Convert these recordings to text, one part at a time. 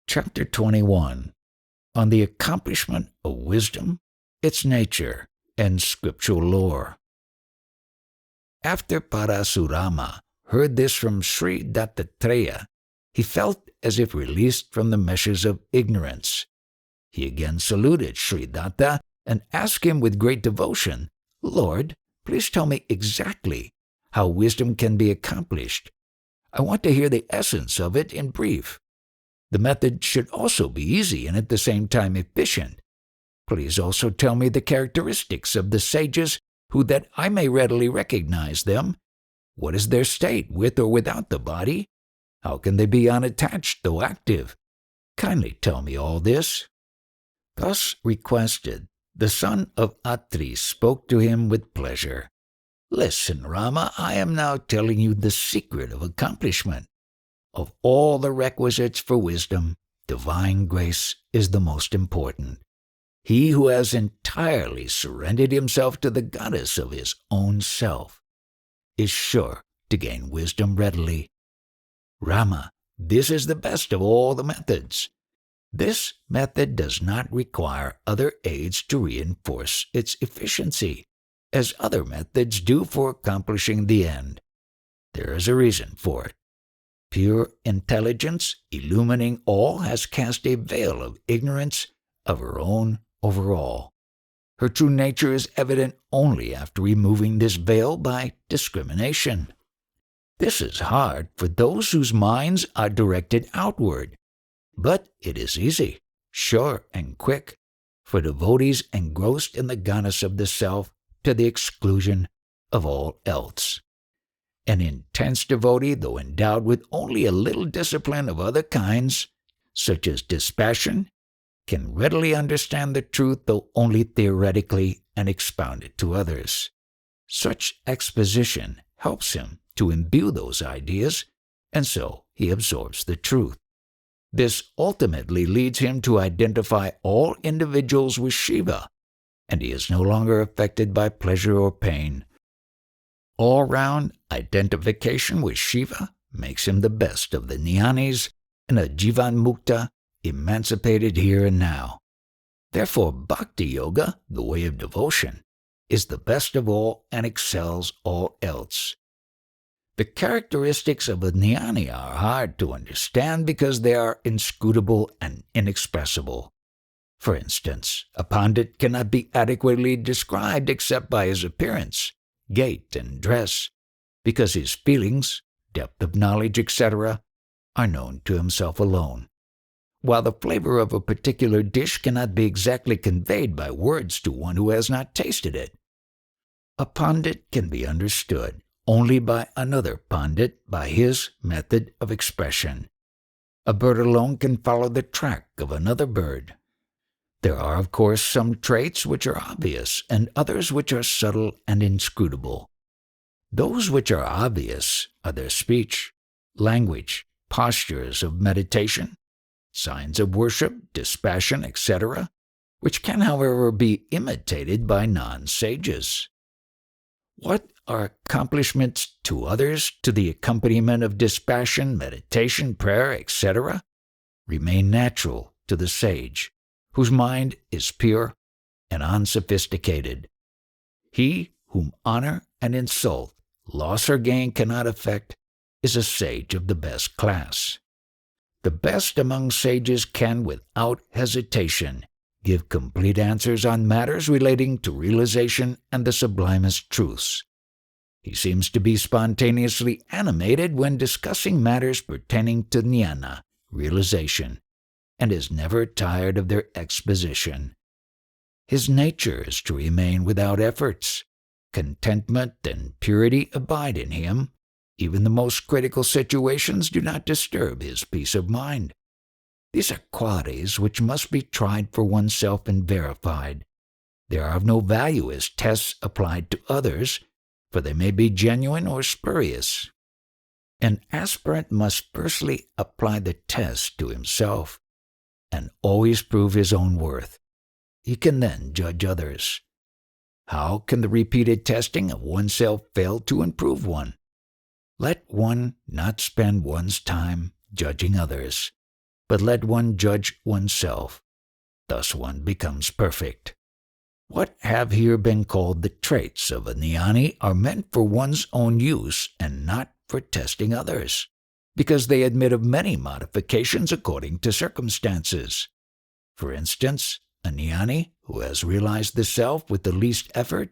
Chapter 21. On the accomplishment of wisdom, its nature, and scriptural lore. After Parasurama heard this from Sri Dattatreya, he felt as if released from the meshes of ignorance. He again saluted Sri Datta and asked him with great devotion, "Lord, please tell me exactly how wisdom can be accomplished. I want to hear the essence of it in brief. The method should also be easy and at the same time efficient. Please also tell me the characteristics of the sages who that I may readily recognize them. What is their state with or without the body? How can they be unattached though active? Kindly tell me all this." Thus requested, the son of Atri spoke to him with pleasure. "Listen, Rama, I am now telling you the secret of accomplishment. Of all the requisites for wisdom, divine grace is the most important. He who has entirely surrendered himself to the goddess of his own self is sure to gain wisdom readily. Rama, this is the best of all the methods. This method does not require other aids to reinforce its efficiency, as other methods do for accomplishing the end. There is a reason for it. Pure intelligence, illumining all, has cast a veil of ignorance of her own over all. Her true nature is evident only after removing this veil by discrimination. This is hard for those whose minds are directed outward, but it is easy, sure, and quick for devotees engrossed in the goddess of the self to the exclusion of all else. An intense devotee, though endowed with only a little discipline of other kinds, such as dispassion, can readily understand the truth though only theoretically and expound it to others. Such exposition helps him to imbue those ideas, and so he absorbs the truth. This ultimately leads him to identify all individuals with Shiva, and he is no longer affected by pleasure or pain. All-round identification with Shiva makes him the best of the jnanis and a Jivan Mukta, emancipated here and now. Therefore, Bhakti Yoga, the way of devotion, is the best of all and excels all else. The characteristics of a jnani are hard to understand because they are inscrutable and inexpressible. For instance, a pandit cannot be adequately described except by his appearance, gait, and dress, because his feelings, depth of knowledge, etc., are known to himself alone. While the flavor of a particular dish cannot be exactly conveyed by words to one who has not tasted it, a pandit can be understood only by another pandit by his method of expression. A bird alone can follow the track of another bird. There are, of course, some traits which are obvious and others which are subtle and inscrutable. Those which are obvious are their speech, language, postures of meditation, signs of worship, dispassion, etc., which can, however, be imitated by non-sages. What are accomplishments to others to the accompaniment of dispassion, meditation, prayer, etc., remain natural to the sage, whose mind is pure and unsophisticated. He whom honor and insult, loss or gain cannot affect, is a sage of the best class. The best among sages can, without hesitation, give complete answers on matters relating to realization and the sublimest truths. He seems to be spontaneously animated when discussing matters pertaining to jnana, realization, and is never tired of their exposition. His nature is to remain without efforts. Contentment and purity abide in him. Even the most critical situations do not disturb his peace of mind. These are qualities which must be tried for oneself and verified. They are of no value as tests applied to others, for they may be genuine or spurious. An aspirant must firstly apply the test to himself, and always prove his own worth. He can then judge others. How can the repeated testing of oneself fail to improve one? Let one not spend one's time judging others. but let one judge oneself. Thus one becomes perfect. What have here been called the traits of a jnani are meant for one's own use and not for testing others, because they admit of many modifications according to circumstances. For instance, a jnani who has realized the self with the least effort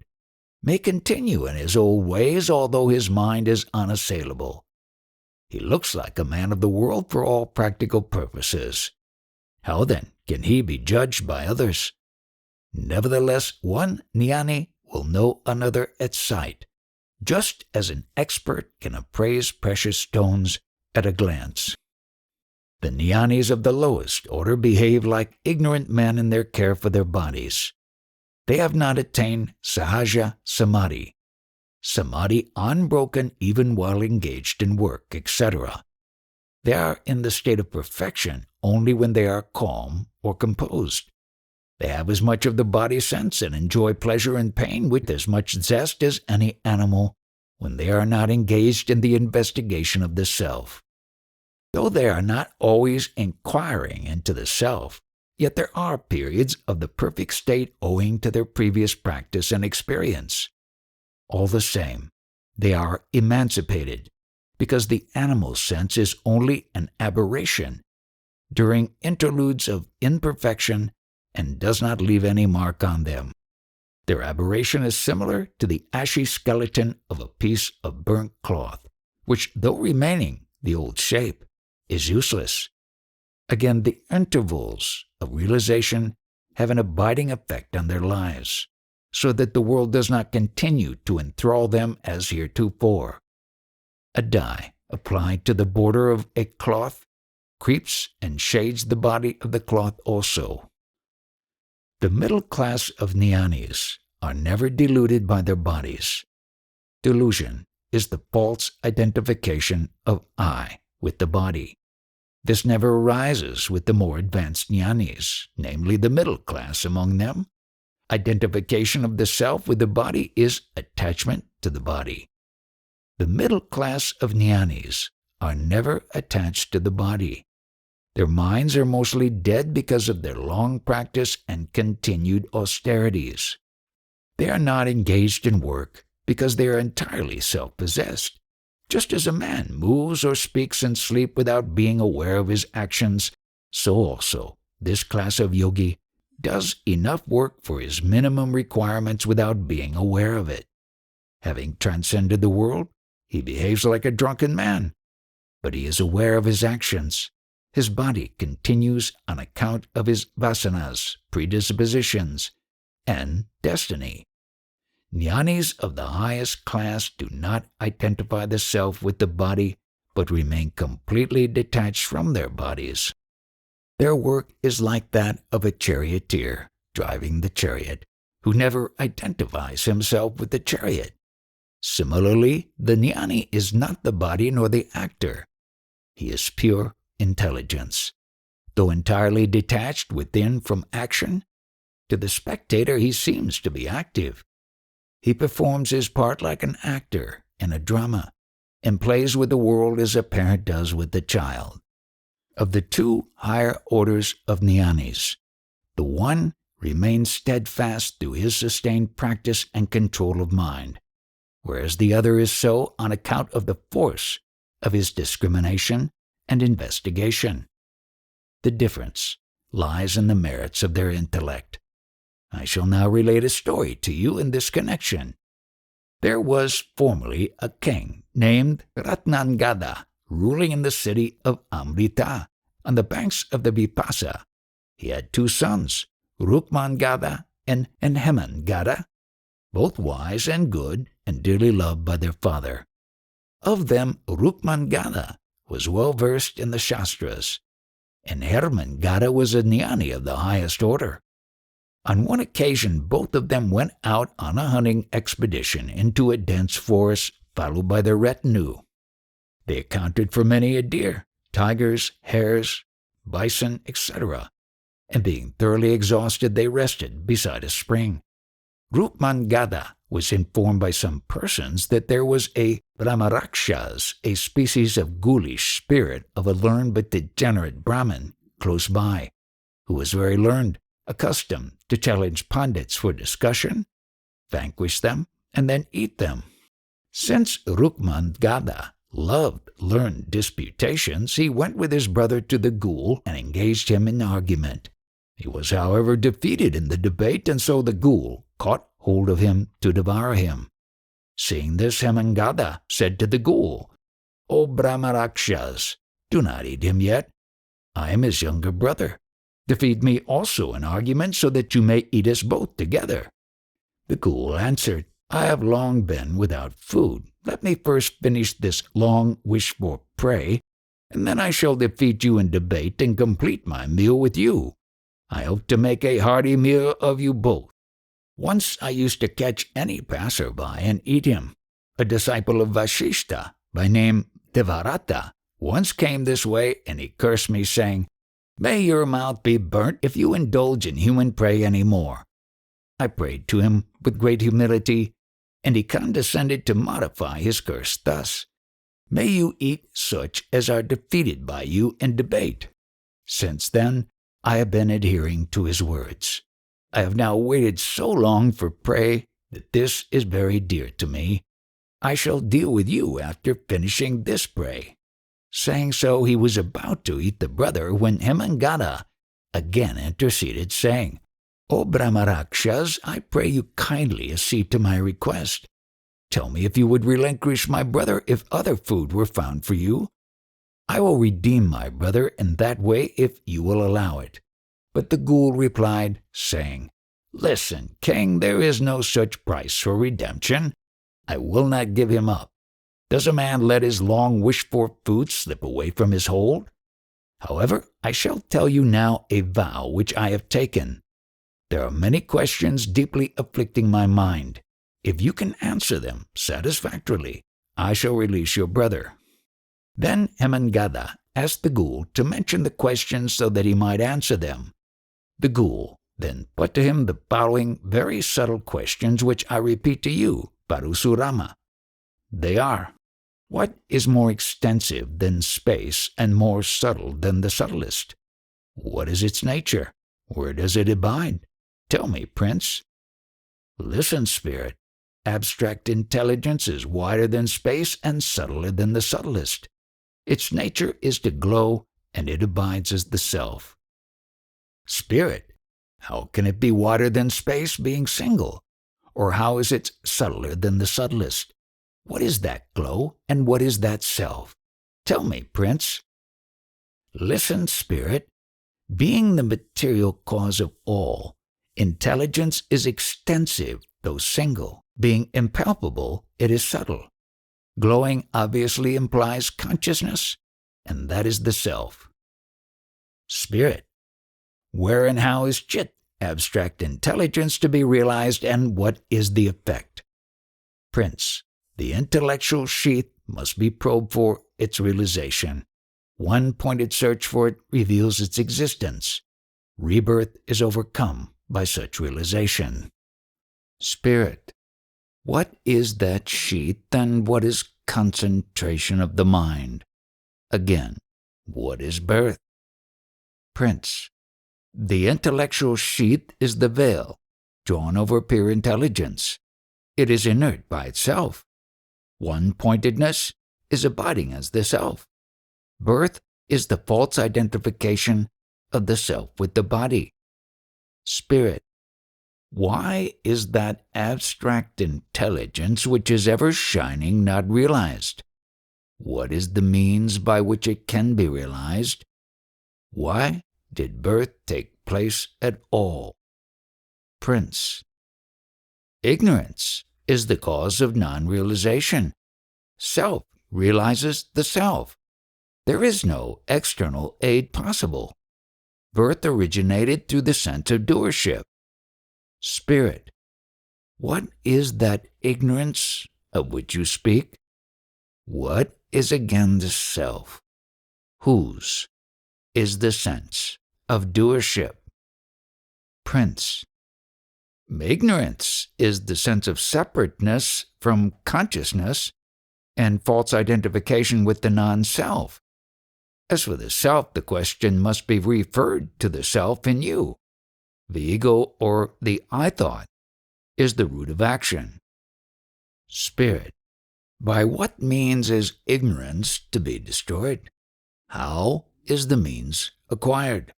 may continue in his old ways although his mind is unassailable. He looks like a man of the world for all practical purposes. How then can he be judged by others? Nevertheless, one jnani will know another at sight, just as an expert can appraise precious stones at a glance. The jnanis of the lowest order behave like ignorant men in their care for their bodies. They have not attained sahaja samadhi, samadhi unbroken even while engaged in work, etc. They are in the state of perfection only when they are calm or composed. They have as much of the body sense and enjoy pleasure and pain with as much zest as any animal when they are not engaged in the investigation of the self. Though they are not always inquiring into the self, yet there are periods of the perfect state owing to their previous practice and experience. All the same, they are emancipated, because the animal sense is only an aberration during interludes of imperfection and does not leave any mark on them. Their aberration is similar to the ashy skeleton of a piece of burnt cloth, which, though remaining the old shape, is useless. Again, the intervals of realization have an abiding effect on their lives, so that the world does not continue to enthrall them as heretofore. A dye applied to the border of a cloth creeps and shades the body of the cloth also. The middle class of jnanis are never deluded by their bodies. Delusion is the false identification of I with the body. This never arises with the more advanced jnanis, namely the middle class among them. Identification of the self with the body is attachment to the body. The middle class of jnanis are never attached to the body. Their minds are mostly dead because of their long practice and continued austerities. They are not engaged in work because they are entirely self-possessed. Just as a man moves or speaks in sleep without being aware of his actions, so also this class of yogi does enough work for his minimum requirements without being aware of it. Having transcended the world, he behaves like a drunken man, but he is aware of his actions. His body continues on account of his vasanas, predispositions, and destiny. Jnanis of the highest class do not identify the self with the body, but remain completely detached from their bodies. Their work is like that of a charioteer driving the chariot, who never identifies himself with the chariot. Similarly, the jnani is not the body nor the actor. He is pure intelligence. Though entirely detached within from action, to the spectator he seems to be active. He performs his part like an actor in a drama, and plays with the world as a parent does with the child. Of the two higher orders of jnanis, the one remains steadfast through his sustained practice and control of mind, whereas the other is so on account of the force of his discrimination and investigation. The difference lies in the merits of their intellect. I shall now relate a story to you in this connection. There was formerly a king named Ratnangada ruling in the city of Amrita on the banks of the Vipasa. He had two sons, Rukmangada and Hemangada, both wise and good and dearly loved by their father. Of them, Rukmangada was well versed in the Shastras, and Hemangada was a jnani of the highest order. On one occasion, both of them went out on a hunting expedition into a dense forest, followed by their retinue. They accounted for many a deer, tigers, hares, bison, etc., and being thoroughly exhausted, they rested beside a spring. Rukmangada was informed by some persons that there was a Brahmarakshas, a species of ghoulish spirit of a learned but degenerate Brahmin, close by, who was very learned, accustomed to challenge pandits for discussion, vanquish them, and then eat them. Since Rukmangada loved learned disputations, he went with his brother to the ghoul and engaged him in argument. He was, however, defeated in the debate, and so the ghoul caught hold of him to devour him. Seeing this, Hemangada said to the ghoul, "O Brahmarakshas, do not eat him yet. I am his younger brother. Defeat me also in argument so that you may eat us both together." The ghoul answered, "I have long been without food. Let me first finish this long wished-for prey, and then I shall defeat you in debate and complete my meal with you. I hope to make a hearty meal of you both." Once I used to catch any passer-by and eat him. A disciple of Vasishta, by name Devarata, once came this way, and he cursed me, saying, "May your mouth be burnt if you indulge in human prey any more." I prayed to him with great humility, and he condescended to modify his curse thus: "May you eat such as are defeated by you in debate." Since then, I have been adhering to his words. I have now waited so long for prey that this is very dear to me. I shall deal with you after finishing this prey. Saying so, he was about to eat the brother when Hemangada again interceded, saying, "O Brahmarakshas, I pray you kindly accede to my request. Tell me if you would relinquish my brother if other food were found for you. I will redeem my brother in that way if you will allow it." But the ghoul replied, saying, "Listen, king, there is no such price for redemption. I will not give him up. Does a man let his long-wished-for food slip away from his hold? However, I shall tell you now a vow which I have taken. There are many questions deeply afflicting my mind. If you can answer them satisfactorily, I shall release your brother." Then Hemangada asked the ghoul to mention the questions so that he might answer them. The ghoul then put to him the following very subtle questions, which I repeat to you, Parasurama. They are: what is more extensive than space and more subtle than the subtlest? What is its nature? Where does it abide? Tell me, Prince. Listen, spirit. Abstract intelligence is wider than space and subtler than the subtlest. Its nature is to glow, and it abides as the self. Spirit, how can it be wider than space, being single? Or how is it subtler than the subtlest? What is that glow, and what is that self? Tell me, Prince. Listen, spirit. Being the material cause of all, intelligence is extensive, though single. Being impalpable, it is subtle. Glowing obviously implies consciousness, and that is the self. Spirit, where and how is Chit, abstract intelligence, to be realized, and what is the effect? Prince, the intellectual sheath must be probed for its realization. One pointed search for it reveals its existence. Rebirth is overcome by such realization. Spirit, what is that sheath, and what is concentration of the mind? Again, what is birth? Prince, the intellectual sheath is the veil drawn over pure intelligence. It is inert by itself. One-pointedness is abiding as the self. Birth is the false identification of the self with the body. Spirit, why is that abstract intelligence which is ever shining not realized? What is the means by which it can be realized? Why did birth take place at all? Prince, ignorance is the cause of non-realization. Self realizes the self. There is no external aid possible. Birth originated through the sense of doership. Spirit, what is that ignorance of which you speak? What is again the self? Whose is the sense of doership? Prince, ignorance is the sense of separateness from consciousness and false identification with the non-self. As for the self, the question must be referred to the self in you. The ego, or the I thought, is the root of action. Spirit. By what means is ignorance to be destroyed? How is the means acquired?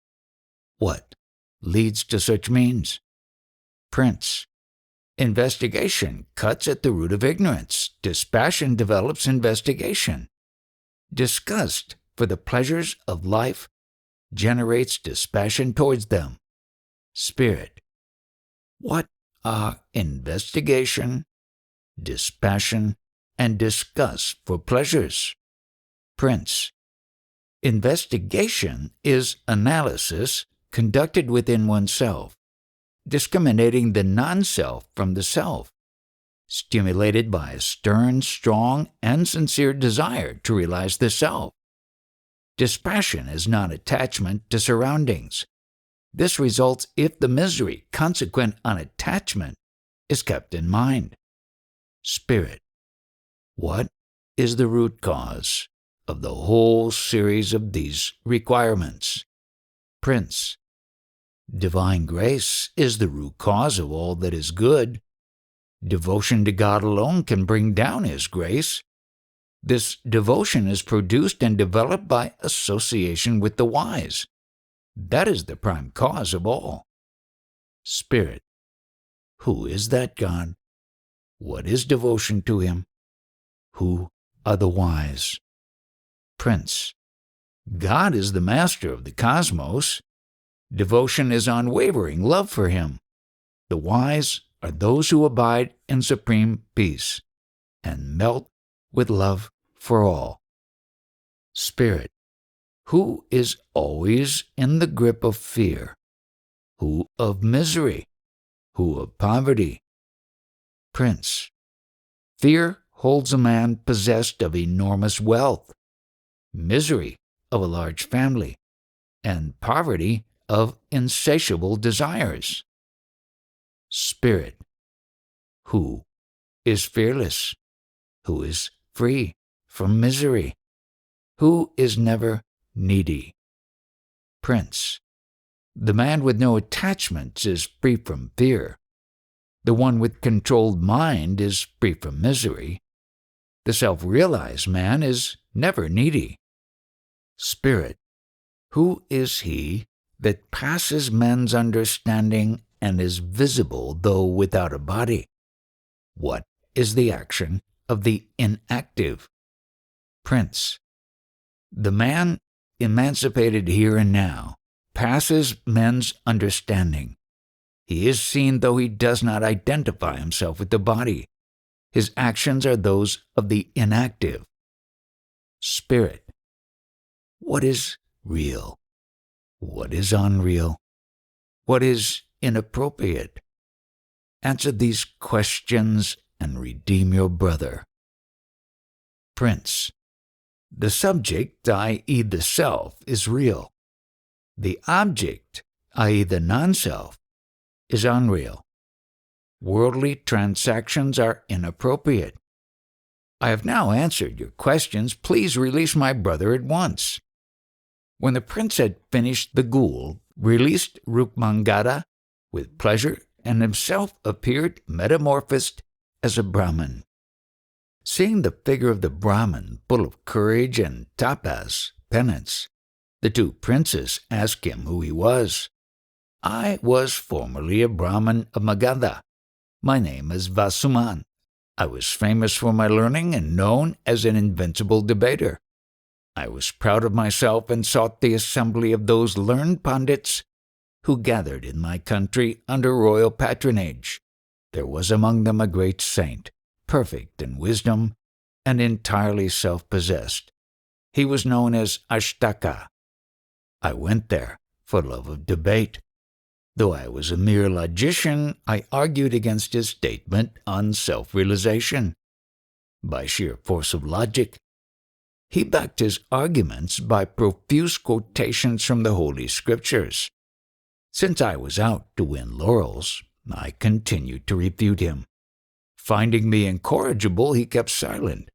What leads to such means? Prince. Investigation cuts at the root of ignorance. Dispassion develops investigation. Disgust for the pleasures of life generates dispassion towards them. Spirit. What are investigation, dispassion, and disgust for pleasures? Prince. Investigation is analysis conducted within oneself, discriminating the non-self from the self, stimulated by a stern, strong, and sincere desire to realize the self. Dispassion is non-attachment to surroundings. This results if the misery consequent on attachment is kept in mind. Spirit. What is the root cause of the whole series of these requirements? Prince. Divine grace is the root cause of all that is good. Devotion to God alone can bring down His grace. This devotion is produced and developed by association with the wise. That is the prime cause of all. Spirit. Who is that God? What is devotion to Him? Who are the wise? Prince. God is the master of the cosmos. Devotion is unwavering love for Him. The wise are those who abide in supreme peace and melt with love for all. Spirit. Who is always in the grip of fear? Who of misery? Who of poverty? Prince. Fear holds a man possessed of enormous wealth, misery of a large family, and poverty of insatiable desires. Spirit. Who is fearless? Who is free from misery? Who is never needy? Prince. The man with no attachments is free from fear. The one with controlled mind is free from misery. The self-realized man is never needy. Spirit. Who is he that passes men's understanding and is visible though without a body? What is the action of the inactive? Prince. The man emancipated here and now passes men's understanding. He is seen though he does not identify himself with the body. His actions are those of the inactive. Spirit. What is real? What is unreal? What is inappropriate? Answer these questions and redeem your brother. Prince. The subject, i.e. the self, is real. The object, i.e. the non-self, is unreal. Worldly transactions are inappropriate. I have now answered your questions. Please release my brother at once. When the prince had finished, the ghoul released Rukmangada with pleasure and himself appeared metamorphosed as a Brahmin. Seeing the figure of the Brahmin full of courage and tapas, penance, the two princes asked him who he was. I was formerly a Brahmin of Magadha. My name is Vasuman. I was famous for my learning and known as an invincible debater. I was proud of myself and sought the assembly of those learned pandits who gathered in my country under royal patronage. There was among them a great saint, perfect in wisdom and entirely self-possessed. He was known as Ashtaka. I went there for love of debate. Though I was a mere logician, I argued against his statement on self-realization. By sheer force of logic, he backed his arguments by profuse quotations from the Holy Scriptures. Since I was out to win laurels, I continued to refute him. Finding me incorrigible, he kept silent.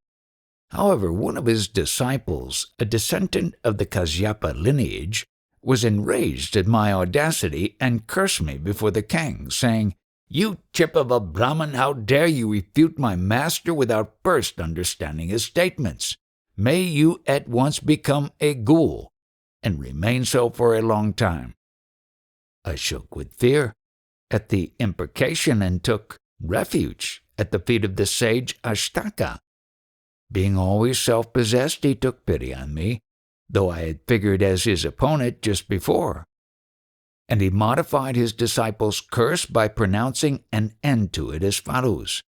However, one of his disciples, a descendant of the Kasyapa lineage, was enraged at my audacity and cursed me before the king, saying, "You chip of a Brahmin, how dare you refute my master without first understanding his statements? May you at once become a ghoul, and remain so for a long time." I shook with fear at the imprecation and took refuge at the feet of the sage Ashtaka. Being always self-possessed, he took pity on me, though I had figured as his opponent just before. And he modified his disciple's curse by pronouncing an end to it as follows: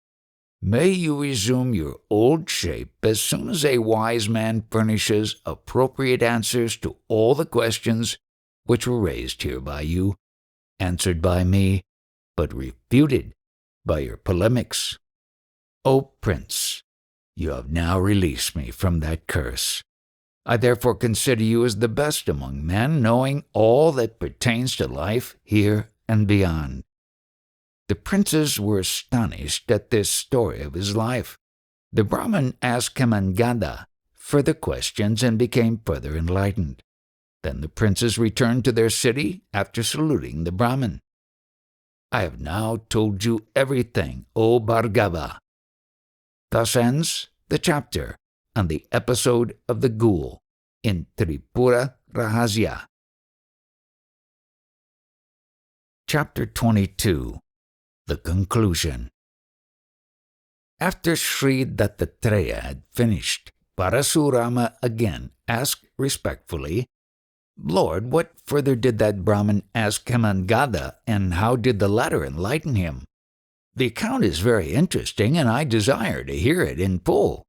"May you resume your old shape as soon as a wise man furnishes appropriate answers to all the questions which were raised here by you, answered by me, but refuted by your polemics. O Prince, you have now released me from that curse. I therefore consider you as the best among men, knowing all that pertains to life here and beyond." The princes were astonished at this story of his life. The Brahmin asked Hemangada further questions and became further enlightened. Then the princes returned to their city after saluting the Brahmin. "I have now told you everything, O Bhargava." Thus ends the chapter on the episode of the ghoul in Tripura Rahasya. Chapter 22. The Conclusion. After Sri Dattatreya had finished, Parasurama again asked respectfully, "Lord, what further did that Brahmin ask Hemangada, and how did the latter enlighten him? The account is very interesting, and I desire to hear it in full."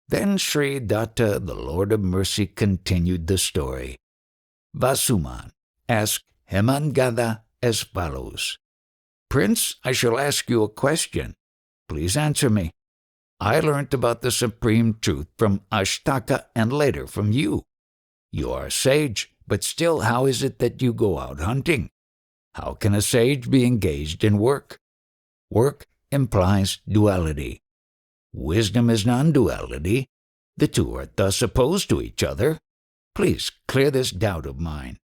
Then Sri Datta, the Lord of Mercy, continued the story. Vasuman asked Hemangada as follows: "Prince, I shall ask you a question. Please answer me. I learnt about the supreme truth from Ashtaka and later from you. You are a sage, but still how is it that you go out hunting? How can a sage be engaged in work? Work implies duality. Wisdom is non-duality. The two are thus opposed to each other. Please clear this doubt of mine."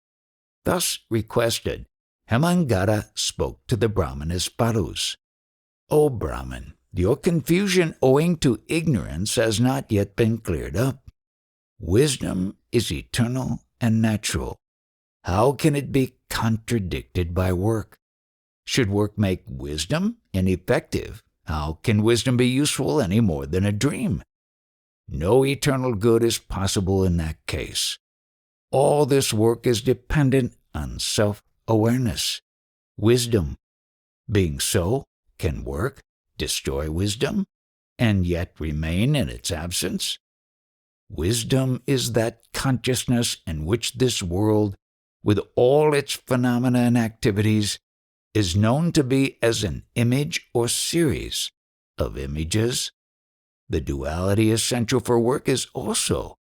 Thus requested, Hemangada spoke to the Brahmin as follows: "O Brahmin, your confusion owing to ignorance has not yet been cleared up. Wisdom is eternal and natural. How can it be contradicted by work? Should work make wisdom ineffective, how can wisdom be useful any more than a dream? No eternal good is possible in that case. All this work is dependent on self-awareness, wisdom. Being so, can work destroy wisdom and yet remain in its absence? Wisdom is that consciousness in which this world, with all its phenomena and activities, is known to be as an image or series of images. The duality essential for work is also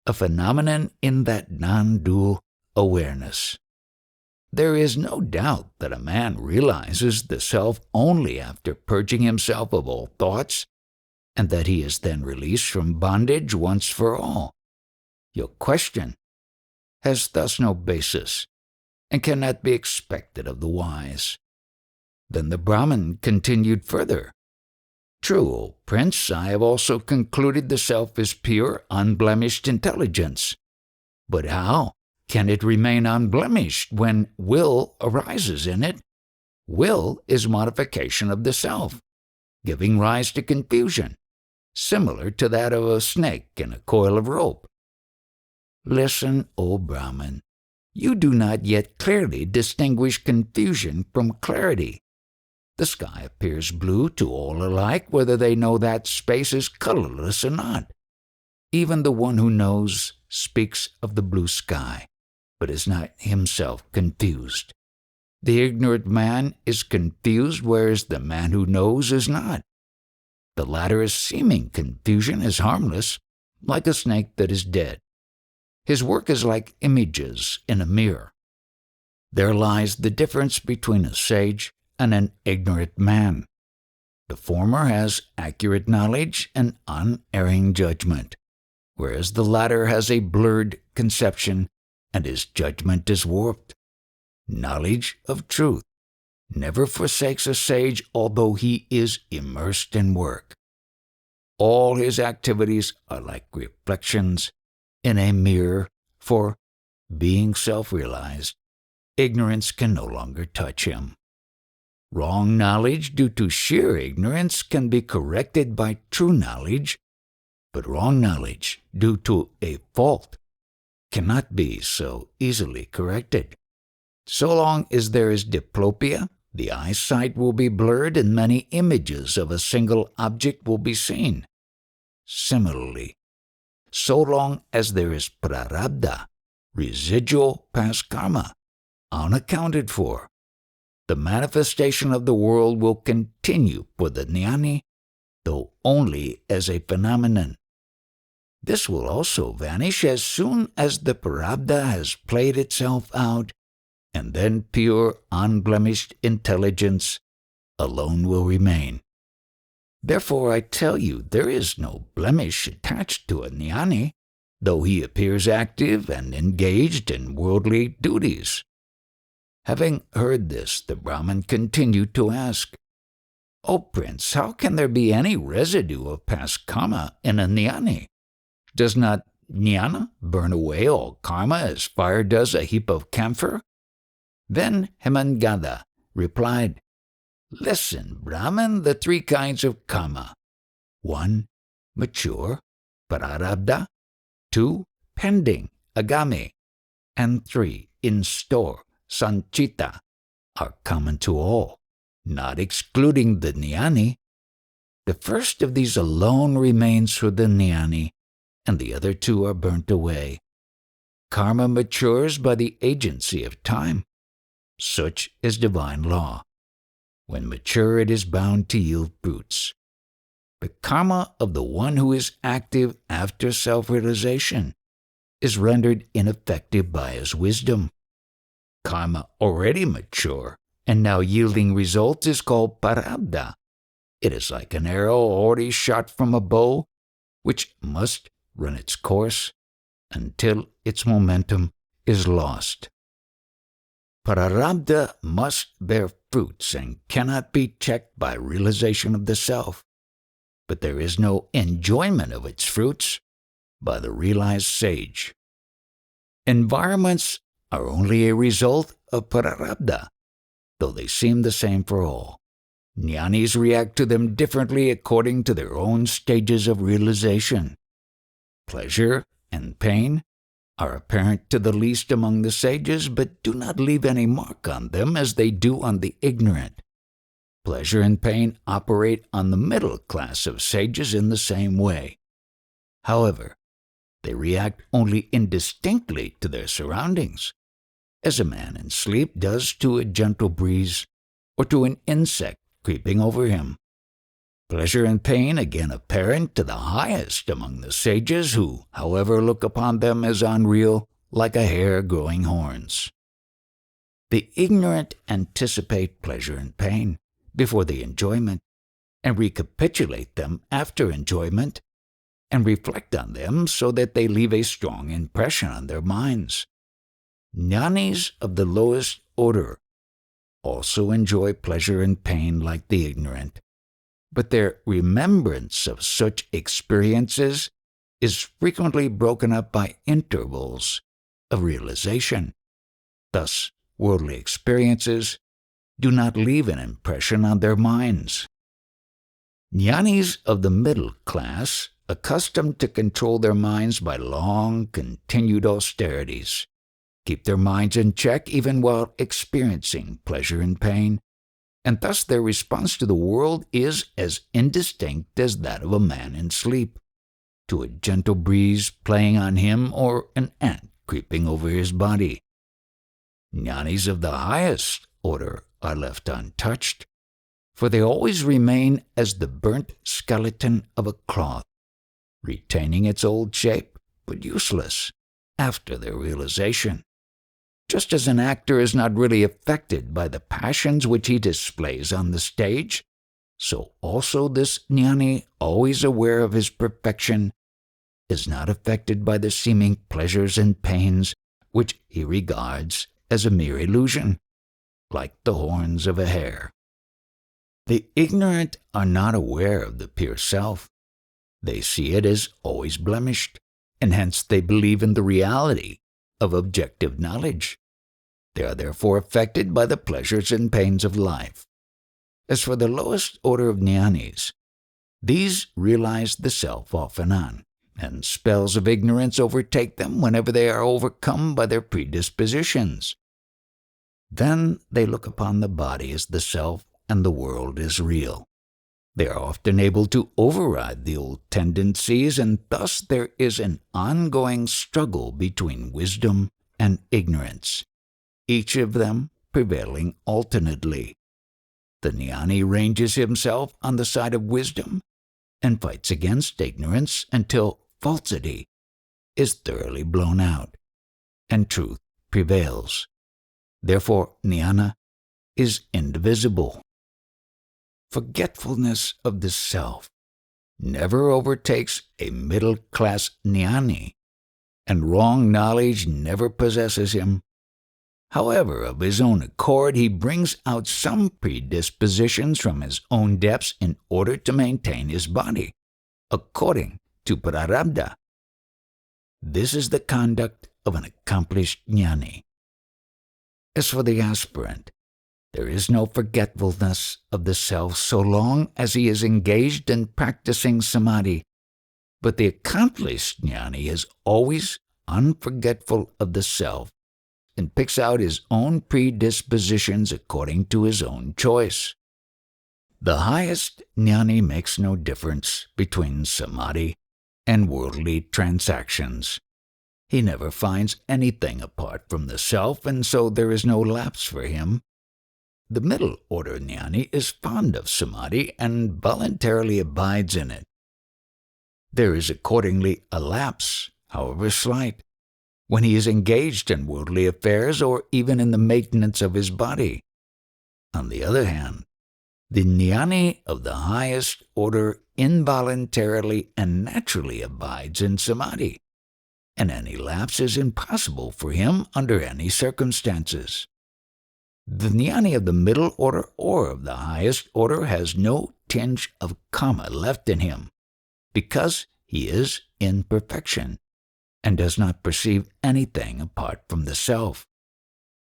a phenomenon in that non-dual awareness. There is no doubt that a man realizes the self only after purging himself of all thoughts, and that he is then released from bondage once for all. Your question has thus no basis, and cannot be expected of the wise." Then the Brahmin continued further: "True, O Prince, I have also concluded the self is pure, unblemished intelligence. But how can it remain unblemished when will arises in it? Will is modification of the self, giving rise to confusion, similar to that of a snake in a coil of rope. Listen, O Brahmin, you do not yet clearly distinguish confusion from clarity. The sky appears blue to all alike, whether they know that space is colorless or not. Even the one who knows speaks of the blue sky, but is not himself confused. The ignorant man is confused, whereas the man who knows is not. The latter's seeming confusion is harmless, like a snake that is dead. His work is like images in a mirror. There lies the difference between a sage and an ignorant man. The former has accurate knowledge and unerring judgment, whereas the latter has a blurred conception and his judgment is warped. Knowledge of truth never forsakes a sage, although he is immersed in work. All his activities are like reflections in a mirror, for, being self-realized, ignorance can no longer touch him. Wrong knowledge due to sheer ignorance can be corrected by true knowledge, but wrong knowledge due to a fault cannot be so easily corrected. So long as there is diplopia, the eyesight will be blurred and many images of a single object will be seen. Similarly, so long as there is prarabdha, residual past karma, unaccounted for, the manifestation of the world will continue for the jnani, though only as a phenomenon. This will also vanish as soon as the prarabdha has played itself out, and then pure, unblemished intelligence alone will remain. Therefore I tell you, there is no blemish attached to a jnani, though he appears active and engaged in worldly duties. Having heard this, the Brahmin continued to ask, O Prince, how can there be any residue of past karma in a jnani? Does not jnana burn away all karma as fire does a heap of camphor? Then Hemangada replied, Listen, Brahmin, the three kinds of karma. 1. Mature, prarabdha. 2. Pending, agami. And 3. In store, sanchita, are common to all, not excluding the jnani. The first of these alone remains for the jnani, and the other two are burnt away. Karma matures by the agency of time. Such is divine law. When mature, it is bound to yield fruits. The karma of the one who is active after self-realization is rendered ineffective by his wisdom. Karma already mature and now yielding results is called prarabdha. It is like an arrow already shot from a bow, which must run its course until its momentum is lost. Prarabdha must bear fruits and cannot be checked by realization of the self, but there is no enjoyment of its fruits by the realized sage. Environments are only a result of prarabdha, though they seem the same for all. Jnanis react to them differently according to their own stages of realization. Pleasure and pain are apparent to the least among the sages, but do not leave any mark on them as they do on the ignorant. Pleasure and pain operate on the middle class of sages in the same way. However, they react only indistinctly to their surroundings, as a man in sleep does to a gentle breeze or to an insect creeping over him. Pleasure and pain again apparent to the highest among the sages who, however, look upon them as unreal, like a hare growing horns. The ignorant anticipate pleasure and pain before the enjoyment, and recapitulate them after enjoyment, and reflect on them so that they leave a strong impression on their minds. Jnanis of the lowest order also enjoy pleasure and pain like the ignorant, but their remembrance of such experiences is frequently broken up by intervals of realization. Thus, worldly experiences do not leave an impression on their minds. Jnanis of the middle class, accustomed to control their minds by long, continued austerities, keep their minds in check even while experiencing pleasure and pain, and thus their response to the world is as indistinct as that of a man in sleep, to a gentle breeze playing on him or an ant creeping over his body. Jnanis of the highest order are left untouched, for they always remain as the burnt skeleton of a cloth, retaining its old shape, but useless after their realization. Just as an actor is not really affected by the passions which he displays on the stage, so also this jnani, always aware of his perfection, is not affected by the seeming pleasures and pains which he regards as a mere illusion, like the horns of a hare. The ignorant are not aware of the pure self. They see it as always blemished, and hence they believe in the reality of objective knowledge. They are therefore affected by the pleasures and pains of life. As for the lowest order of jnanis, these realize the self off and on, and spells of ignorance overtake them whenever they are overcome by their predispositions. Then they look upon the body as the self and the world as real. They are often able to override the old tendencies, and thus there is an ongoing struggle between wisdom and ignorance, each of them prevailing alternately. The jnani ranges himself on the side of wisdom and fights against ignorance until falsity is thoroughly blown out and truth prevails. Therefore, jnana is indivisible. Forgetfulness of the self never overtakes a middle-class jnani, and wrong knowledge never possesses him. However, of his own accord, he brings out some predispositions from his own depths in order to maintain his body, according to prarabdha. This is the conduct of an accomplished jnani. As for the aspirant, there is no forgetfulness of the self so long as he is engaged in practicing samadhi, but the accomplished jnani is always unforgetful of the self and picks out his own predispositions according to his own choice. The highest jnani makes no difference between samadhi and worldly transactions. He never finds anything apart from the self, and so there is no lapse for him. The middle order jnani is fond of samadhi and voluntarily abides in it. There is accordingly a lapse, however slight, when he is engaged in worldly affairs or even in the maintenance of his body. On the other hand, the jnani of the highest order involuntarily and naturally abides in samadhi, and any lapse is impossible for him under any circumstances. The jnani of the middle order or of the highest order has no tinge of karma left in him, because he is in perfection and does not perceive anything apart from the self.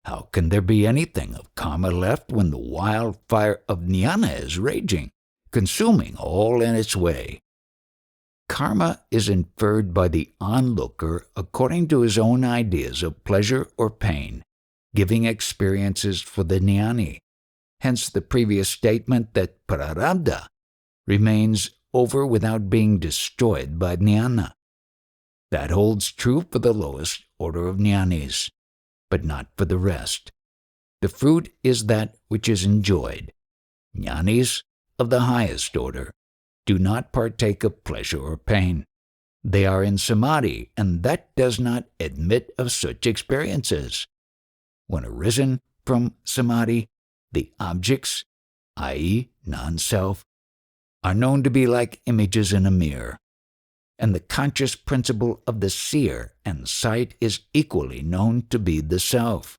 How can there be anything of karma left when the wildfire of jnana is raging, consuming all in its way? Karma is inferred by the onlooker according to his own ideas of pleasure or pain, giving experiences for the jnani. Hence the previous statement that prarabdha remains over without being destroyed by jnana. That holds true for the lowest order of jnanis, but not for the rest. The fruit is that which is enjoyed. Jnanis of the highest order do not partake of pleasure or pain. They are in samadhi, and that does not admit of such experiences. When arisen from samadhi, the objects, i.e., non-self, are known to be like images in a mirror, and the conscious principle of the seer and sight is equally known to be the self.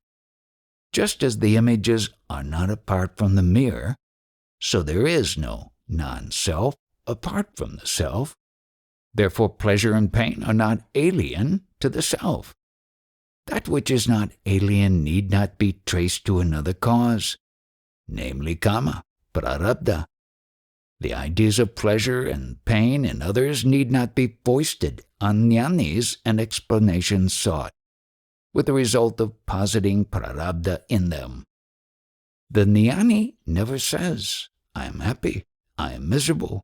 Just as the images are not apart from the mirror, so there is no non-self apart from the self. Therefore pleasure and pain are not alien to the self. That which is not alien need not be traced to another cause, namely kama, prarabdha. The ideas of pleasure and pain in others need not be foisted on jnanis and explanations sought, with the result of positing prarabdha in them. The jnani never says, I am happy, I am miserable.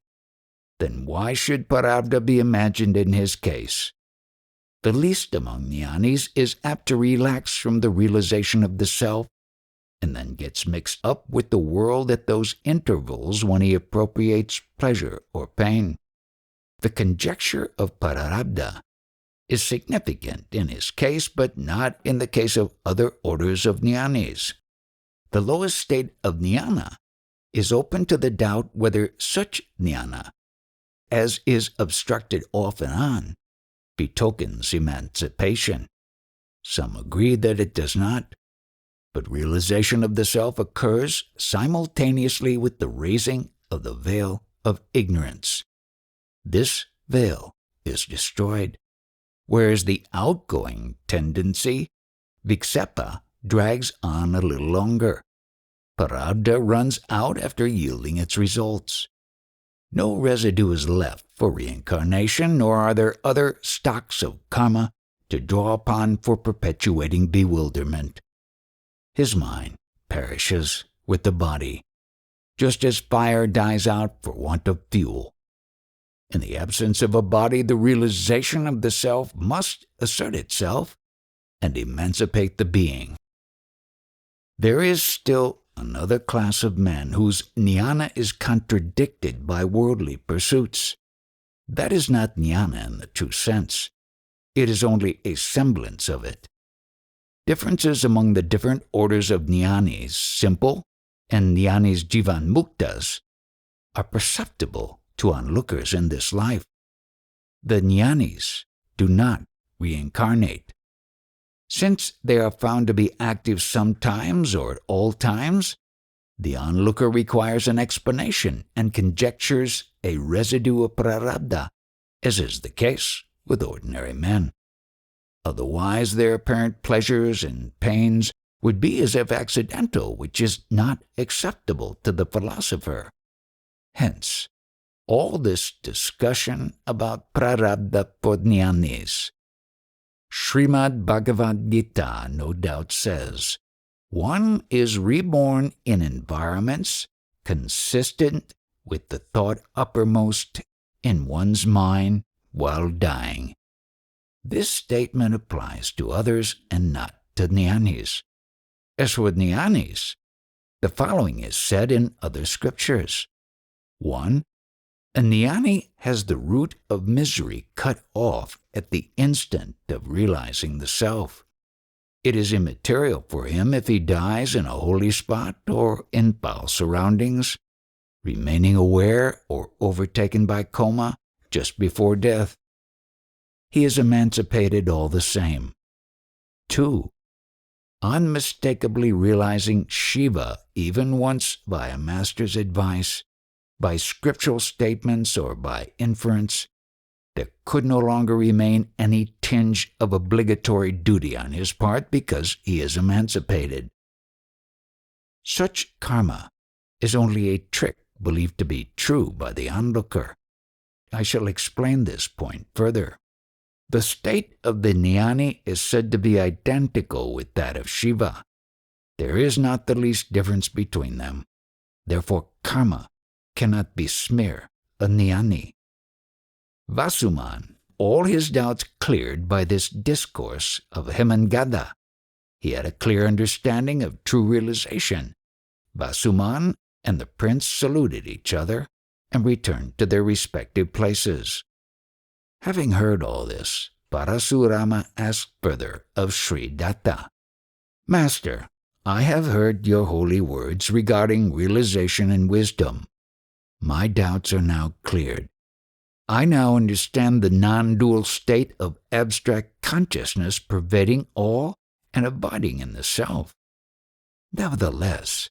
Then why should prarabdha be imagined in his case? The least among jnanis is apt to relax from the realization of the self, and then gets mixed up with the world at those intervals when he appropriates pleasure or pain. The conjecture of prarabdha is significant in his case, but not in the case of other orders of jnanis. The lowest state of jnana is open to the doubt whether such jnana, as is obstructed off and on, betokens emancipation. Some agree that it does not, but realization of the self occurs simultaneously with the raising of the veil of ignorance. This veil is destroyed, whereas the outgoing tendency, viksepa, drags on a little longer. Prarabdha runs out after yielding its results. No residue is left for reincarnation, nor are there other stocks of karma to draw upon for perpetuating bewilderment. His mind perishes with the body, just as fire dies out for want of fuel. In the absence of a body, the realization of the self must assert itself and emancipate the being. There is still another class of men whose jnana is contradicted by worldly pursuits. That is not jnana in the true sense. It is only a semblance of it. Differences among the different orders of jnanis, simple, and jnanis jivanmuktas, are perceptible to onlookers in this life. The jnanis do not reincarnate. Since they are found to be active sometimes or at all times, the onlooker requires an explanation and conjectures a residue of prarabdha, as is the case with ordinary men. Otherwise, their apparent pleasures and pains would be as if accidental, which is not acceptable to the philosopher. Hence, all this discussion about prarabdha for jnanis. Srimad Bhagavad Gita no doubt says, one is reborn in environments consistent with the thought uppermost in one's mind while dying. This statement applies to others and not to jnanis. As for jnanis, the following is said in other scriptures. 1. A jnani has the root of misery cut off at the instant of realizing the self. It is immaterial for him if he dies in a holy spot or in foul surroundings, remaining aware or overtaken by coma just before death. He is emancipated all the same. 2. Unmistakably realizing Shiva even once by a master's advice, by scriptural statements or by inference, there could no longer remain any tinge of obligatory duty on his part because he is emancipated. Such karma is only a trick believed to be true by the onlooker. I shall explain this point further. The state of the jnani is said to be identical with that of Shiva. There is not the least difference between them. Therefore, karma cannot besmear a jnani. Vasuman, all his doubts cleared by this discourse of Hemangada. He had a clear understanding of true realization. Vasuman and the prince saluted each other and returned to their respective places. Having heard all this, Parasurama asked further of Sri Datta, Master, I have heard your holy words regarding realization and wisdom. My doubts are now cleared. I now understand the non-dual state of abstract consciousness pervading all and abiding in the self. Nevertheless,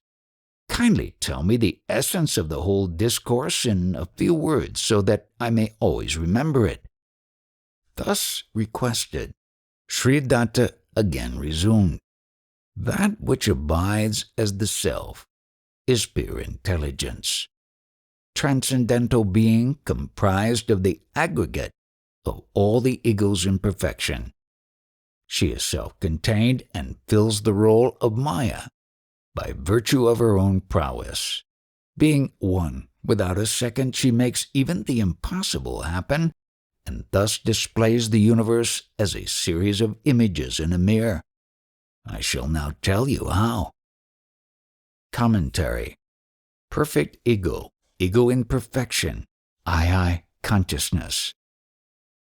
kindly tell me the essence of the whole discourse in a few words so that I may always remember it. Thus requested, Sri Datta again resumed, That which abides as the self is pure intelligence, transcendental being comprised of the aggregate of all the egos in perfection. She is self-contained and fills the role of Maya by virtue of her own prowess. Being one without a second, she makes even the impossible happen and thus displays the universe as a series of images in a mirror. I shall now tell you how. Commentary. Perfect ego, ego in perfection, I consciousness.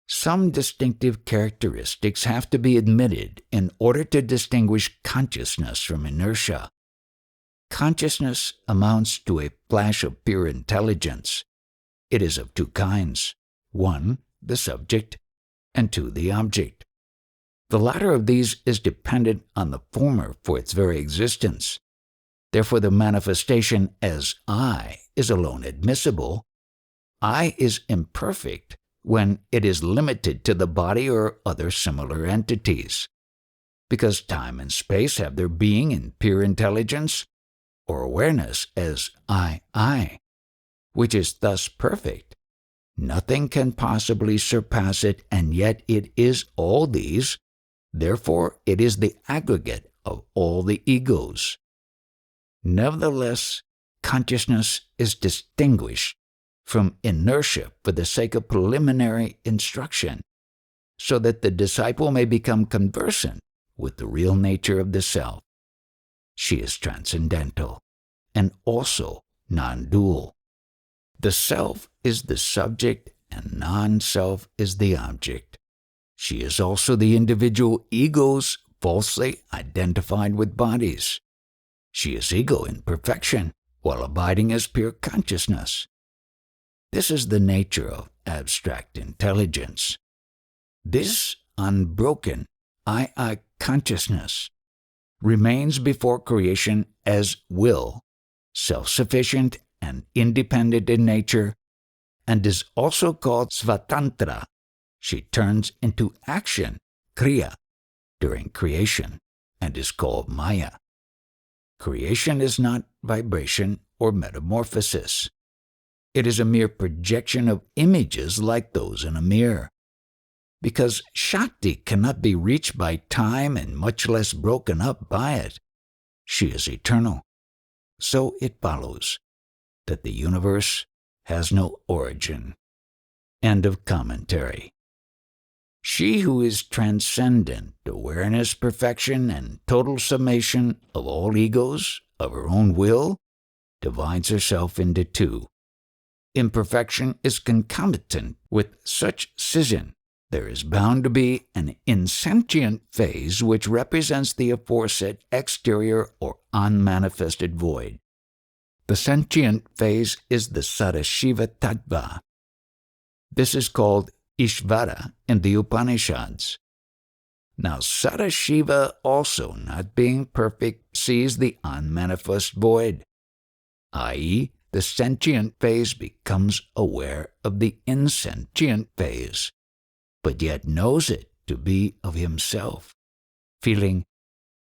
Some distinctive characteristics have to be admitted in order to distinguish consciousness from inertia. Consciousness amounts to a flash of pure intelligence. It is of two kinds: one, the subject, and two, the object. The latter of these is dependent on the former for its very existence. Therefore the manifestation as I is alone admissible. I is imperfect when it is limited to the body or other similar entities. Because time and space have their being in pure intelligence, or awareness as I, which is thus perfect, nothing can possibly surpass it, and yet it is all these. Therefore it is the aggregate of all the egos. Nevertheless, consciousness is distinguished from inertia for the sake of preliminary instruction, so that the disciple may become conversant with the real nature of the self. She is transcendental and also non-dual. The self is the subject and non-self is the object. She is also the individual egos falsely identified with bodies. She is ego in perfection while abiding as pure consciousness. This is the nature of abstract intelligence. This unbroken I consciousness remains before creation as will, self-sufficient and independent in nature, and is also called svatantra. She turns into action, kriya, during creation, and is called maya. Creation is not vibration or metamorphosis. It is a mere projection of images like those in a mirror. Because Shakti cannot be reached by time and much less broken up by it, she is eternal. So it follows that the universe has no origin. End of commentary. She who is transcendent, awareness, perfection, and total summation of all egos, of her own will, divides herself into two. Imperfection is concomitant with such scission. There is bound to be an insentient phase which represents the aforesaid exterior or unmanifested void. The sentient phase is the Sadashiva Tattva. This is called Ishvara in the Upanishads. Now Sadashiva, also not being perfect, sees the unmanifest void, i.e., the sentient phase becomes aware of the insentient phase, but yet knows it to be of himself, feeling,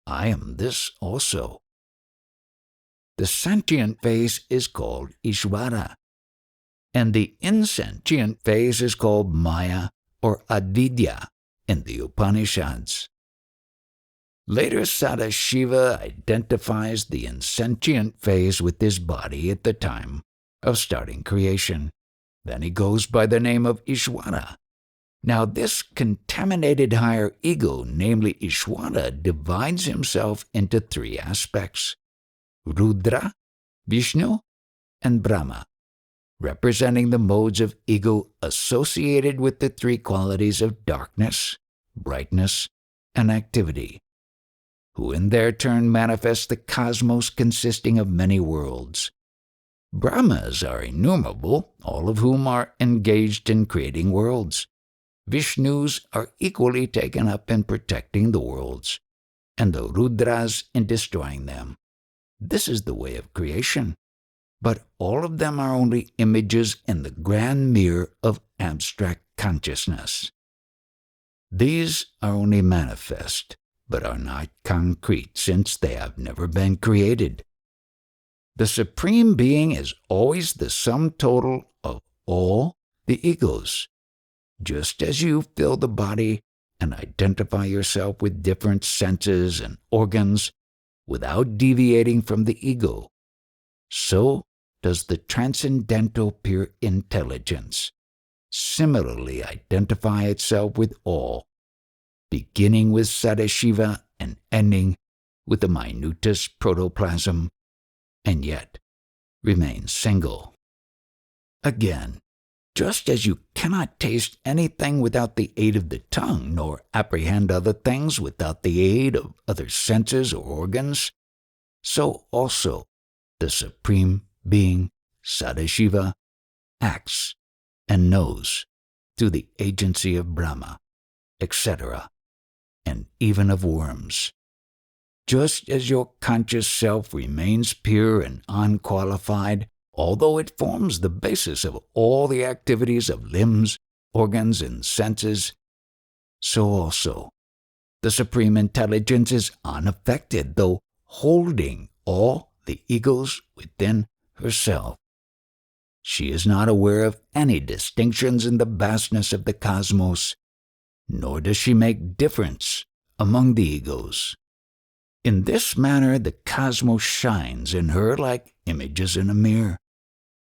I am this also. The sentient phase is called Ishvara, and the insentient phase is called Maya or Advidya in the Upanishads. Later, Sadashiva identifies the insentient phase with his body at the time of starting creation. Then he goes by the name of Ishvara. Now this contaminated higher ego, namely Ishvara, divides himself into three aspects: Rudra, Vishnu, and Brahma, representing the modes of ego associated with the three qualities of darkness, brightness, and activity, who in their turn manifest the cosmos consisting of many worlds. Brahmas are innumerable, all of whom are engaged in creating worlds. Vishnus are equally taken up in protecting the worlds, and the Rudras in destroying them. This is the way of creation. But all of them are only images in the grand mirror of abstract consciousness. These are only manifest, but are not concrete, since they have never been created. The Supreme Being is always the sum total of all the egos. Just as you fill the body and identify yourself with different senses and organs without deviating from the ego, so does the transcendental pure intelligence similarly identify itself with all, beginning with Sadashiva and ending with the minutest protoplasm, and yet remain single. Again, just as you cannot taste anything without the aid of the tongue, nor apprehend other things without the aid of other senses or organs, so also the Supreme Being, Sadashiva, acts and knows through the agency of Brahma, etc., and even of worms. Just as your conscious self remains pure and unqualified, although it forms the basis of all the activities of limbs, organs, and senses, so also the Supreme Intelligence is unaffected, though holding all the egos within herself. She is not aware of any distinctions in the vastness of the cosmos, nor does she make difference among the egos. In this manner, the cosmos shines in her like images in a mirror.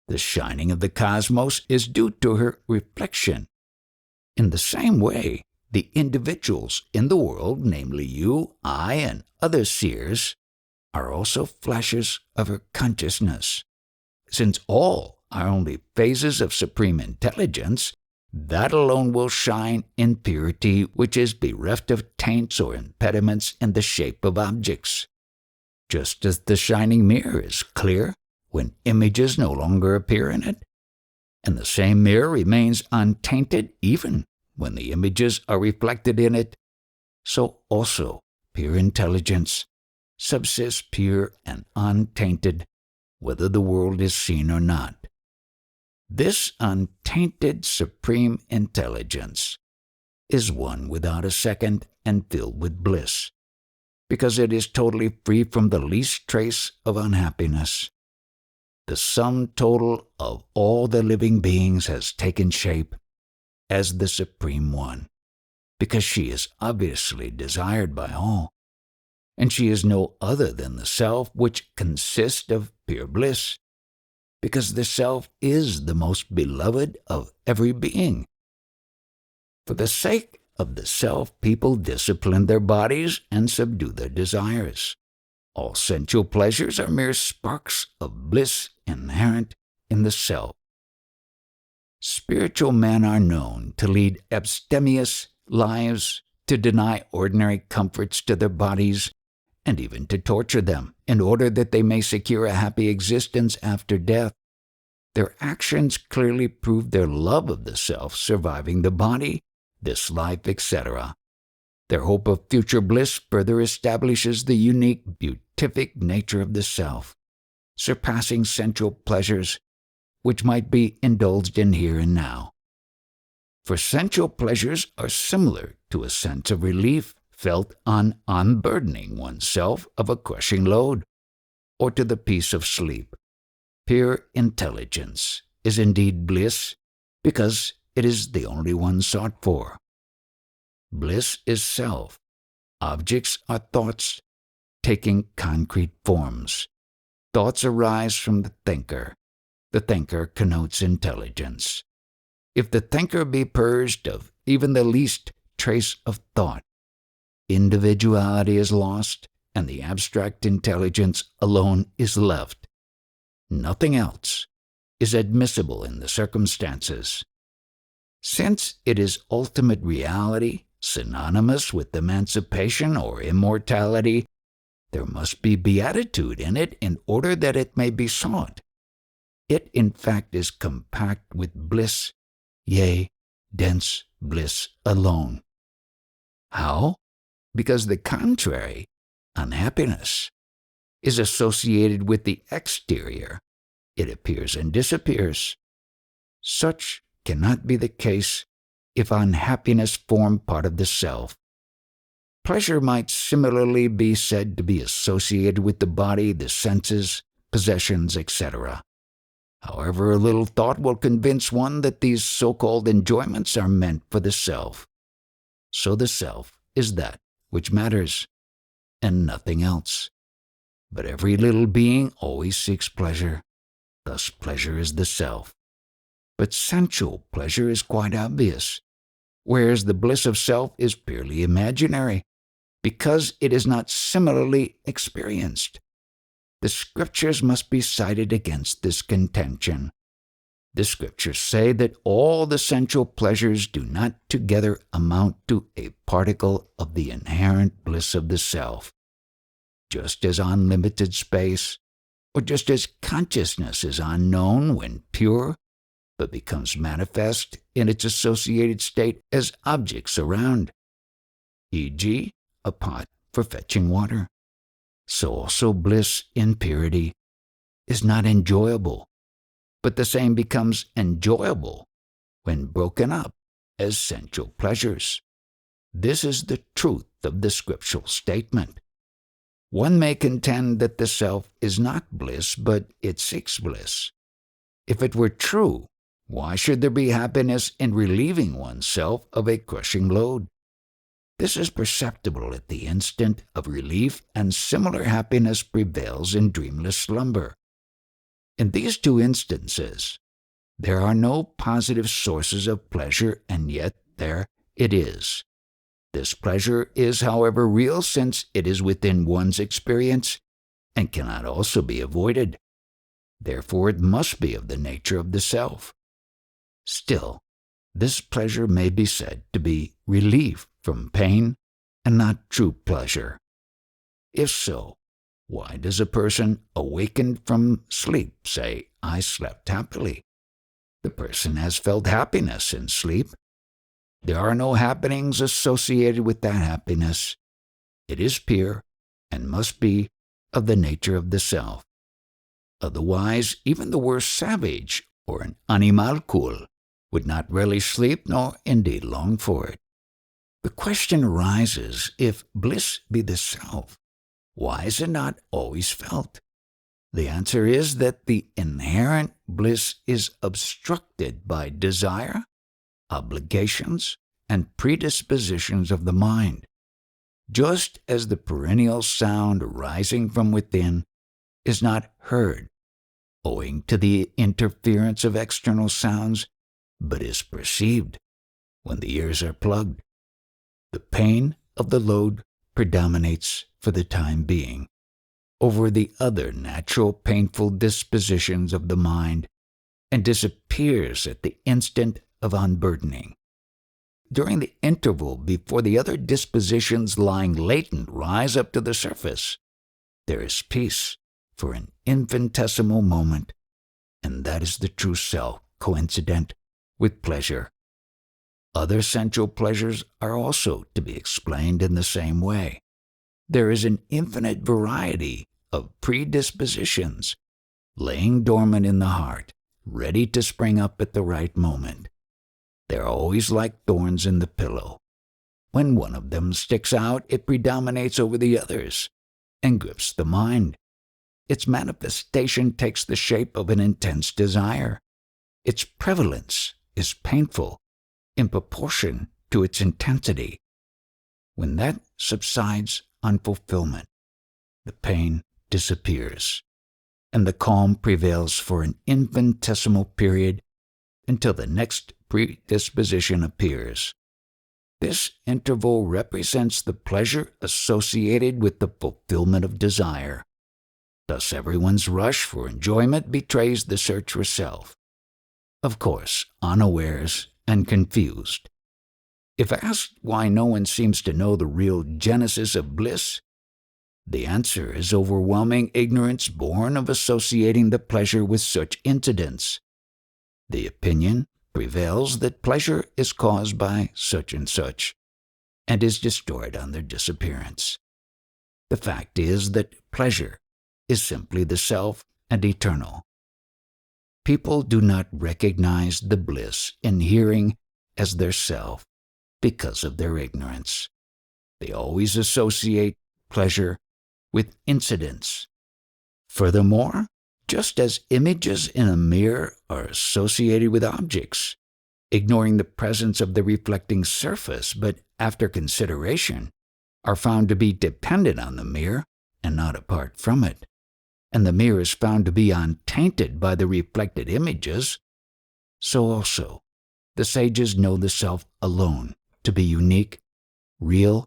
The shining of the cosmos is due to her reflection. In the same way, the individuals in the world, namely you, I, and other seers, are also flashes of her consciousness. Since all are only phases of Supreme Intelligence, that alone will shine in purity which is bereft of taints or impediments in the shape of objects. Just as the shining mirror is clear when images no longer appear in it, and the same mirror remains untainted even when the images are reflected in it, so also pure intelligence subsists pure and untainted whether the world is seen or not. This untainted Supreme Intelligence is one without a second and filled with bliss, because it is totally free from the least trace of unhappiness. The sum total of all the living beings has taken shape as the Supreme One, because she is obviously desired by all, and she is no other than the Self which consists of pure bliss, because the Self is the most beloved of every being. For the sake of the Self, people discipline their bodies and subdue their desires. All sensual pleasures are mere sparks of bliss inherent in the Self. Spiritual men are known to lead abstemious lives, to deny ordinary comforts to their bodies, and even to torture them in order that they may secure a happy existence after death. Their actions clearly prove their love of the Self surviving the body, this life, etc. Their hope of future bliss further establishes the unique, beatific nature of the Self, surpassing sensual pleasures which might be indulged in here and now. For sensual pleasures are similar to a sense of relief felt on unburdening oneself of a crushing load, or to the peace of sleep. Pure intelligence is indeed bliss, because it is the only one sought for. Bliss is self. Objects are thoughts taking concrete forms. Thoughts arise from the thinker. The thinker connotes intelligence. If the thinker be purged of even the least trace of thought, individuality is lost, and the abstract intelligence alone is left. Nothing else is admissible in the circumstances. Since it is ultimate reality, synonymous with emancipation or immortality, there must be beatitude in it in order that it may be sought. It, in fact, is compact with bliss, yea, dense bliss alone. How? Because the contrary, unhappiness, is associated with the exterior. It appears and disappears. Such cannot be the case if unhappiness form part of the Self. Pleasure might similarly be said to be associated with the body, the senses, possessions, etc. However, a little thought will convince one that these so-called enjoyments are meant for the Self. So the Self is that which matters, and nothing else. But every little being always seeks pleasure. Thus pleasure is the Self. But sensual pleasure is quite obvious, whereas the bliss of self is purely imaginary, because it is not similarly experienced. The scriptures must be cited against this contention. The scriptures say that all the sensual pleasures do not together amount to a particle of the inherent bliss of the self. just as unlimited space, or just as consciousness is unknown when pure, but becomes manifest in its associated state as objects around, e.g., a pot for fetching water. So also bliss in purity is not enjoyable, but the same becomes enjoyable when broken up as sensual pleasures. This is the truth of the scriptural statement. One may contend that the self is not bliss, but it seeks bliss. If it were true, why should there be happiness in relieving oneself of a crushing load? This is perceptible at the instant of relief, and similar happiness prevails in dreamless slumber. In these two instances, there are no positive sources of pleasure, and yet there it is. This pleasure is, however, real, since it is within one's experience and cannot also be avoided. Therefore, it must be of the nature of the self. Still, this pleasure may be said to be relief from pain and not true pleasure. If so, why does a person awakened from sleep say, "I slept happily"? The person has felt happiness in sleep. There are no happenings associated with that happiness. It is pure and must be of the nature of the self. Otherwise, even the worst savage or an animalcule would not relish sleep, nor indeed long for it. The question arises, if bliss be the self, why is it not always felt? The answer is that the inherent bliss is obstructed by desire, obligations, and predispositions of the mind, just as the perennial sound arising from within is not heard owing to the interference of external sounds, but is perceived when the ears are plugged. The pain of the load predominates for the time being over the other natural painful dispositions of the mind and disappears at the instant of unburdening. During the interval before the other dispositions lying latent rise up to the surface, there is peace for an infinitesimal moment, and that is the true self coincident with pleasure. Other sensual pleasures are also to be explained in the same way. There is an infinite variety of predispositions laying dormant in the heart, ready to spring up at the right moment. They are always like thorns in the pillow. When one of them sticks out, it predominates over the others and grips the mind. Its manifestation takes the shape of an intense desire. Its prevalence is painful in proportion to its intensity. When that subsides on fulfillment, the pain disappears, and the calm prevails for an infinitesimal period until the next predisposition appears. This interval represents the pleasure associated with the fulfillment of desire. Thus everyone's rush for enjoyment betrays the search for self, of course unawares and confused. If asked why no one seems to know the real genesis of bliss, the answer is overwhelming ignorance born of associating the pleasure with such incidents. The opinion prevails that pleasure is caused by such and such, and is destroyed on their disappearance. The fact is that pleasure is simply the self and eternal. People do not recognize the bliss in hearing as their self because of their ignorance. They always associate pleasure with incidents. Furthermore, just as images in a mirror are associated with objects, ignoring the presence of the reflecting surface, but after consideration, are found to be dependent on the mirror and not apart from it, and the mirror is found to be untainted by the reflected images, so also the sages know the self alone to be unique, real,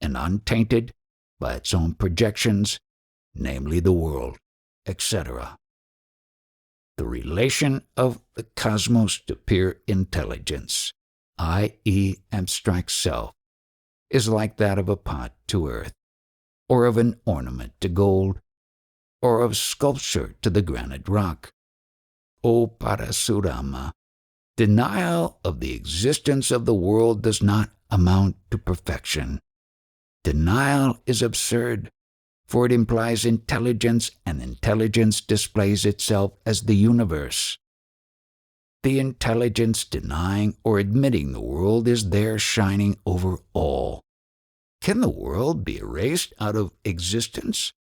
and untainted by its own projections, namely the world, etc. The relation of the cosmos to pure intelligence, i.e. abstract self, is like that of a pot to earth. or of an ornament to gold, or of sculpture to the granite rock. O Parasurama, denial of the existence of the world does not amount to perfection. Denial is absurd, for it implies intelligence, and intelligence displays itself as the universe. The intelligence denying or admitting the world is there shining over all. Can the world be erased out of existence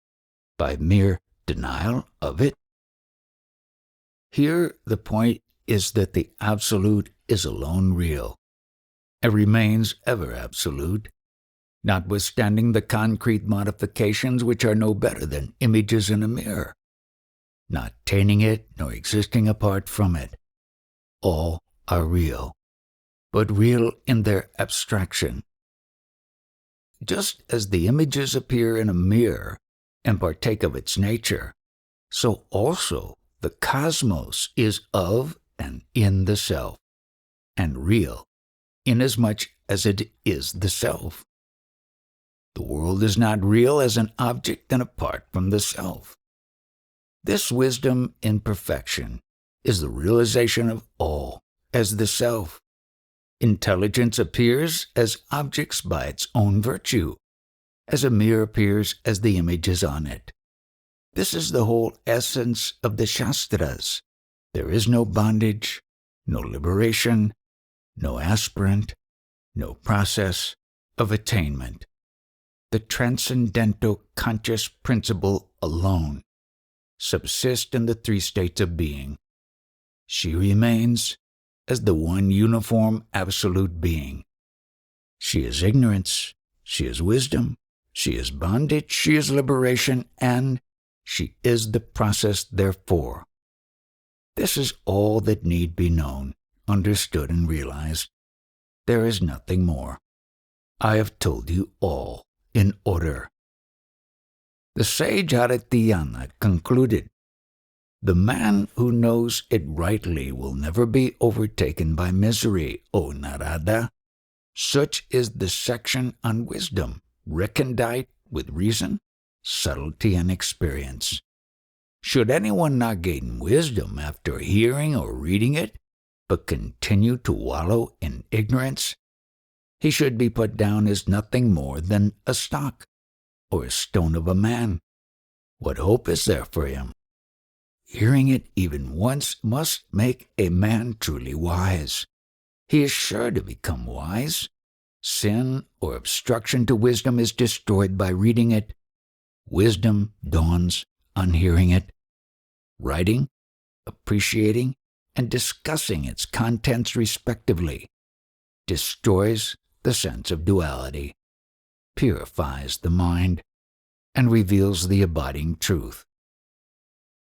by mere denial of it? Here the point is that the Absolute is alone real, and remains ever absolute, notwithstanding the concrete modifications which are no better than images in a mirror, not attaining it nor existing apart from it. All are real, but real in their abstraction. Just as the images appear in a mirror and partake of its nature, so also the cosmos is of and in the self, and real, inasmuch as it is the self. The world is not real as an object and apart from the self. This wisdom in perfection is the realization of all as the self. Intelligence appears as objects by its own virtue, as a mirror appears as the images on it. This is the whole essence of the Shastras. There is no bondage, no liberation, no aspirant, no process of attainment. The transcendental conscious principle alone subsists in the three states of being. She remains as the one uniform absolute being. She is ignorance, she is wisdom, she is bondage, she is liberation, and she is the process therefore. This is all that need be known, understood, and realized. There is nothing more. I have told you all in order. The sage Haritiyana concluded, "The man who knows it rightly will never be overtaken by misery, O Narada. Such is the section on wisdom, recondite with reason, subtlety, and experience. Should anyone not gain wisdom after hearing or reading it, but continue to wallow in ignorance, he should be put down as nothing more than a stock, or a stone of a man. What hope is there for him? Hearing it even once must make a man truly wise. He is sure to become wise. Sin or obstruction to wisdom is destroyed by reading it. Wisdom dawns on hearing it. Writing, appreciating, and discussing its contents respectively destroys the sense of duality, purifies the mind, and reveals the abiding truth.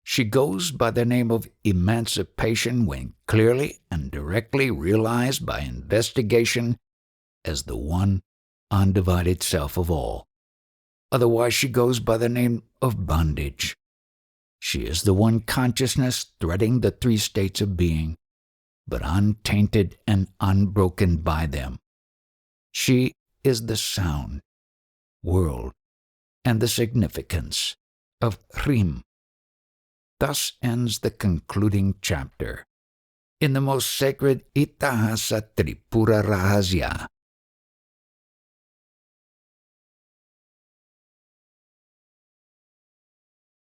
She goes by the name of emancipation when clearly and directly realized by investigation as the one undivided self of all. Otherwise she goes by the name of bondage. She is the one consciousness threading the three states of being, but untainted and unbroken by them. She is the sound, world, and the significance of Hrim. Thus ends the concluding chapter in the most sacred Itahasa Tripura Rahasya,